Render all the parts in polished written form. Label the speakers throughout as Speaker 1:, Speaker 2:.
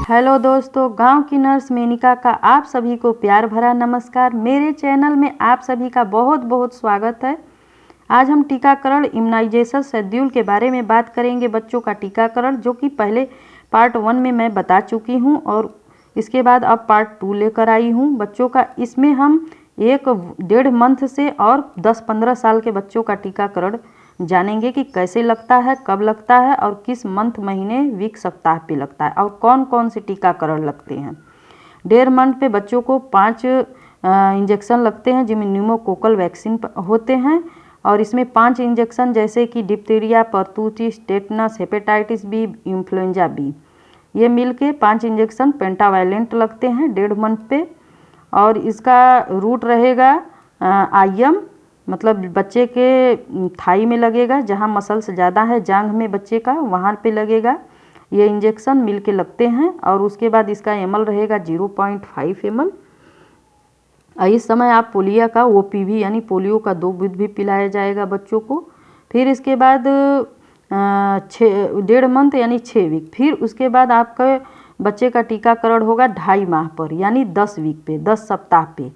Speaker 1: Hello दोस्तों, गांव की नर्स मेनिका का आप सभी को प्यार भरा नमस्कार। मेरे चैनल में आप सभी का बहुत बहुत स्वागत है। आज हम टीकाकरण इम्यूनाइजेशन शेड्यूल के बारे में बात करेंगे। बच्चों का टीकाकरण जो कि पहले पार्ट 1 में मैं बता चुकी हूं और इसके बाद अब पार्ट 2 लेकर आई हूं। बच्चों का इसमें हम 1-1.5 मंथ से और 10-15 साल के बच्चों का टीकाकरण जानेंगे कि कैसे लगता है, कब लगता है और किस मंथ, महीने, वीक, सप्ताह पे लगता है और कौन कौन से टीकाकरण लगते हैं। 1.5 मंथ पे बच्चों को 5 इंजेक्शन लगते हैं जिनमें न्यूमोकोकल वैक्सीन होते हैं और इसमें 5 इंजेक्शन जैसे कि diphtheria, pertussis, tetanus, hepatitis B, influenza B, ये मिल के 5 इंजेक्शन पेंटावायलेंट लगते हैं 1.5 मंथ पे। और इसका रूट रहेगा आईएम, मतलब बच्चे के थाई में लगेगा, जहाँ मसल्स ज़्यादा है जांघ में बच्चे का, वहाँ पे लगेगा। ये इंजेक्शन मिल के लगते हैं और उसके बाद इसका एमएल रहेगा 0.5 ml। इस समय आप पोलियो का ओपीवी यानी पोलियो का 2 बूंद भी पिलाया जाएगा बच्चों को। फिर इसके बाद 1.5 मंथ यानी 6 वीक। फिर उसके बाद आपका बच्चे का टीकाकरण होगा 2.5 माह पर यानी 10 वीक पे, 10 सप्ताह पे।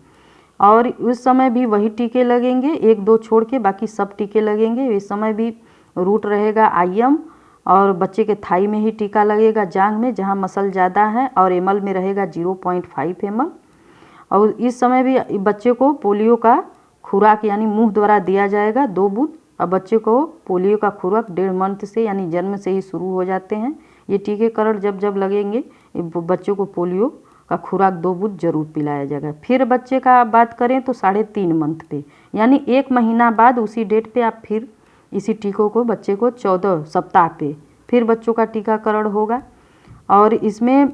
Speaker 1: और उस समय भी वही टीके लगेंगे, 1-2 छोड़ के बाकी सब टीके लगेंगे। इस समय भी रूट रहेगा आईएम और बच्चे के थाई में ही टीका लगेगा जांघ में जहां मसल ज़्यादा है और एमएल में रहेगा 0.5 ml। और इस समय भी बच्चे को पोलियो का खुराक यानी मुंह द्वारा दिया जाएगा 2 बूंद। अब बच्चे को पोलियो का खुराक 1.5 मंथ से यानी जन्म से ही शुरू हो जाते हैं। ये टीकाकरण जब जब लगेंगे बच्चों को पोलियो का खुराक 2 बूंद जरूर पिलाया जाएगा। फिर बच्चे का आप बात करें तो 3.5 मंथ पे यानी 1 महीना बाद उसी डेट पे आप फिर इसी टीकों को बच्चे को 14 सप्ताह पे फिर बच्चों का टीकाकरण होगा। और इसमें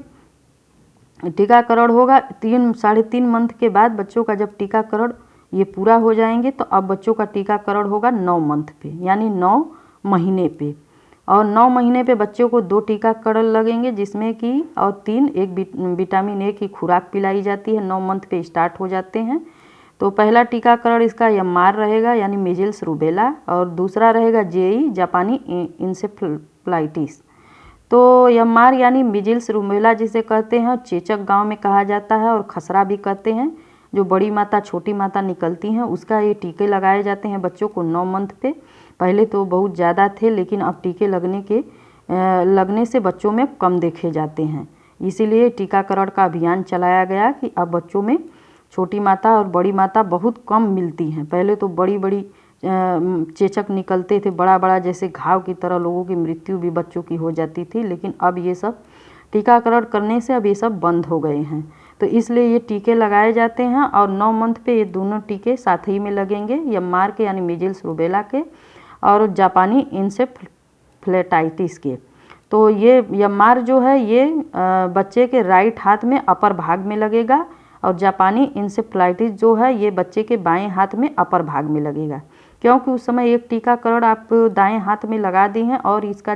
Speaker 1: टीकाकरण होगा 3-3.5 मंथ के बाद बच्चों का जब टीकाकरण ये पूरा हो जाएंगे तो अब बच्चों का टीकाकरण होगा 9 मंथ पे यानी 9 महीने पे। और 9 महीने पे बच्चों को 2 टीकाकरण लगेंगे जिसमें कि और 3 एक विटामिन ए की खुराक पिलाई जाती है, 9 मंथ पे स्टार्ट हो जाते हैं। तो पहला टीकाकरण इसका एमआर रहेगा यानी मीजल्स रूबेला और दूसरा रहेगा जेई जापानी इंसेफ्लाइटिस। तो एमआर यानी मीजल्स रूबेला जिसे कहते हैं, चेचक गांव में कहा जाता है और खसरा भी कहते हैं, जो बड़ी माता छोटी माता निकलती हैं उसका ये टीके लगाए जाते हैं बच्चों को 9 मंथ पे। पहले तो बहुत ज़्यादा थे लेकिन अब टीके लगने से बच्चों में कम देखे जाते हैं, इसीलिए टीकाकरण का अभियान चलाया गया कि अब बच्चों में छोटी माता और बड़ी माता बहुत कम मिलती हैं। पहले तो बड़ी बड़ी चेचक निकलते थे, बड़ा बड़ा जैसे घाव की तरह, लोगों की मृत्यु भी बच्चों की हो जाती थी। लेकिन अब ये सब टीकाकरण करने से अब ये सब बंद हो गए हैं, तो इसलिए ये टीके लगाए जाते हैं। और 9 मंथ पे ये दोनों टीके साथ ही में लगेंगे, एमआर के यानी मीजल्स रूबेला के और जापानी इंसेफ्लाइटिस के। तो ये एमआर जो है ये बच्चे के राइट हाथ में अपर भाग में लगेगा और जापानी इंसेफ्लाइटिस जो है ये बच्चे के बाएं हाथ में अपर भाग में लगेगा, क्योंकि उस समय एक टीकाकरण आप दाएं हाथ में लगा दी हैं और इसका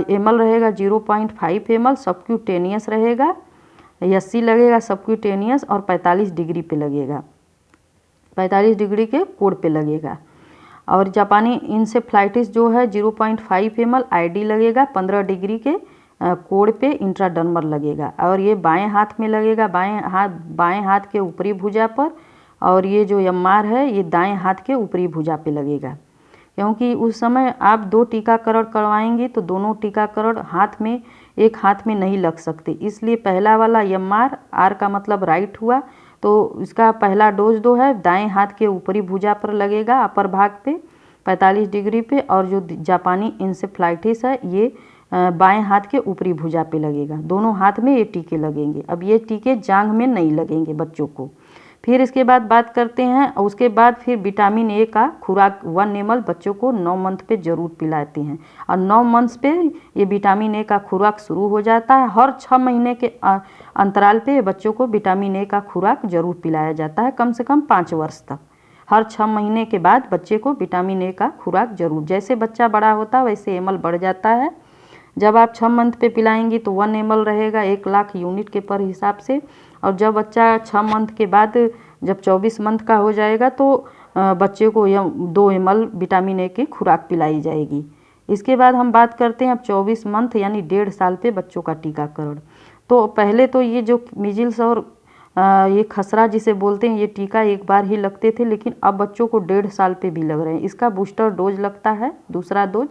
Speaker 1: एमएल रहेगा 0.5 ml, सबक्यूटेनियस रहेगा, 80 लगेगा सबक्यूटेनियस और 45 डिग्री पे लगेगा, 45 डिग्री के कोड पे लगेगा। और जापानी इंसेफ्लाइटिस जो है 0.5 ml आईडी लगेगा, 15 डिग्री के कोड पे इंट्राडर्मल लगेगा और ये बाएं हाथ में लगेगा, बाएं हाथ के ऊपरी भुजा पर। और ये जो एमआर है ये दाएं हाथ के ऊपरी भुजा पे लगेगा, क्योंकि उस समय आप 2 टीकाकरण करवाएंगे तो दोनों टीकाकरण एक हाथ में नहीं लग सकते, इसलिए पहला वाला एमआर, आर का मतलब राइट हुआ, तो इसका पहला डोज जो है दाएं हाथ के ऊपरी भुजा पर लगेगा अपर भाग पे 45 डिग्री पे। और जो जापानी इंसेफ्लाइटिस है ये बाएं हाथ के ऊपरी भुजा पे लगेगा। दोनों हाथ में ये टीके लगेंगे। अब ये टीके जांघ में नहीं लगेंगे बच्चों को। फिर इसके बाद बात करते हैं, उसके बाद फिर विटामिन ए का खुराक 1 ml बच्चों को 9 मंथ पे जरूर पिलाते हैं और 9 मंथ पे ये विटामिन ए का खुराक शुरू हो जाता है। हर 6 महीने के अंतराल पे बच्चों को विटामिन ए का खुराक जरूर पिलाया जाता है, कम से कम 5 वर्ष तक। हर 6 महीने के बाद बच्चे को विटामिन ए का खुराक जरूर, जैसे बच्चा बड़ा होता है वैसे एमएल बढ़ जाता है। जब आप 6 मंथ पे पिलाएंगी तो 1 ml रहेगा 1 लाख यूनिट के पर हिसाब से। और जब बच्चा 6 मंथ के बाद जब 24 मंथ का हो जाएगा तो बच्चे को 2 ml विटामिन ए की खुराक पिलाई जाएगी। इसके बाद हम बात करते हैं अब 24 मंथ यानी 1.5 साल पे बच्चों का टीकाकरण। तो पहले तो ये जो मीजल्स और ये खसरा जिसे बोलते हैं, ये टीका एक बार ही लगते थे, लेकिन अब बच्चों को 1.5 साल पे भी लग रहे हैं। इसका बूस्टर डोज लगता है, दूसरा डोज,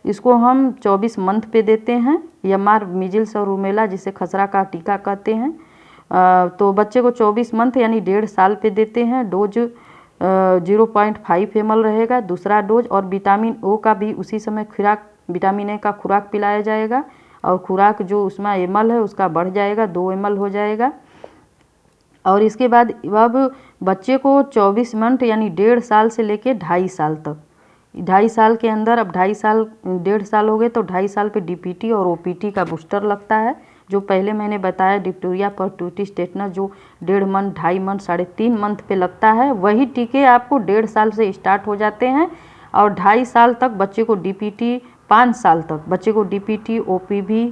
Speaker 1: इसको हम 24 मंथ पे देते हैं। MR मीजल्स और रूमेला जिसे खसरा का टीका कहते हैं। तो बच्चे को 24 मंथ यानी 1.5 साल पे देते हैं। डोज 0.5 ml रहेगा दूसरा डोज, और विटामिन ओ का भी उसी समय खुराक, विटामिन ए का खुराक पिलाया जाएगा, और खुराक जो उसमें ml है उसका बढ़ जाएगा, 2 ml हो जाएगा। और इसके बाद अब बच्चे को 24 मंथ यानी 1.5 साल से लेके 2.5 साल तक, 2.5 साल के अंदर, अब 2.5 साल 1.5 साल हो गए तो 2.5 साल पे DPT और OPT का बूस्टर लगता है। जो पहले मैंने बताया डिप्थीरिया, परटूसिस, टेटनस जो 1.5 मंथ, 2.5 मंथ, 3.5 मंथ पे लगता है, वही टीके आपको 1.5 साल से स्टार्ट हो जाते हैं। और 2.5 साल तक बच्चे को DPT, 5 साल तक बच्चे को DPT, OPV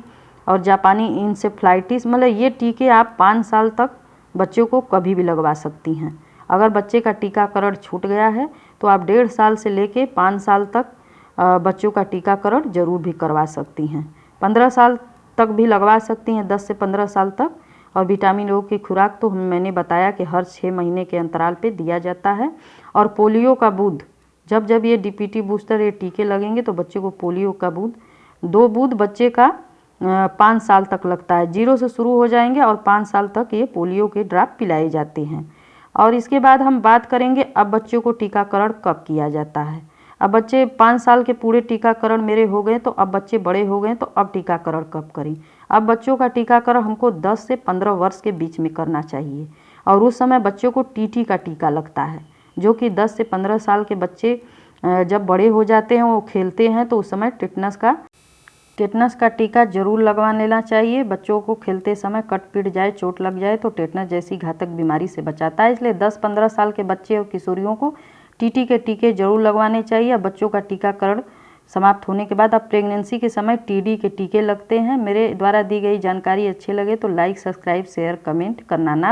Speaker 1: और जापानी इंसेफ्लाइटिस, मतलब ये टीके आप 5 साल तक बच्चों को कभी भी लगवा सकती हैं। अगर बच्चे का टीकाकरण छूट गया है तो आप 1.5 साल से लेके 5 साल तक बच्चों का टीकाकरण जरूर भी करवा सकती हैं। 15 साल तक भी लगवा सकती हैं, 10 से 15 साल तक। और विटामिन ओ की खुराक तो मैंने बताया कि हर 6 महीने के अंतराल पे दिया जाता है। और पोलियो का बूंद, जब जब ये DPT बूस्टर, ये टीके लगेंगे तो बच्चे को पोलियो का बूंद, 2 बूंद बच्चे का 5 साल तक लगता है। 0 से शुरू हो जाएंगे और 5 साल तक ये पोलियो के ड्रॉप पिलाए जाते हैं। और इसके बाद हम बात करेंगे अब बच्चों को टीकाकरण कब किया जाता है। अब बच्चे 5 साल के पूरे टीकाकरण मेरे हो गए, तो अब बच्चे बड़े हो गए, तो अब टीकाकरण कब करें। अब बच्चों का टीकाकरण हमको 10 से 15 वर्ष के बीच में करना चाहिए। और उस समय बच्चों को TT का टीका लगता है, जो कि 10 से 15 साल के बच्चे जब बड़े हो जाते हैं, वो खेलते हैं, तो उस समय टेटनस का टीका जरूर लगवा लेना चाहिए। बच्चों को खेलते समय कट पीट जाए, चोट लग जाए तो टेटनस जैसी घातक बीमारी से बचाता है। इसलिए 10-15 साल के बच्चे और किशोरियों को TT के टीके जरूर लगवाने चाहिए। बच्चों का टीकाकरण समाप्त होने के बाद अब प्रेगनेंसी के समय TD के टीके लगते हैं। मेरे द्वारा दी गई जानकारी अच्छी लगे तो लाइक, सब्सक्राइब, शेयर, कमेंट करना ना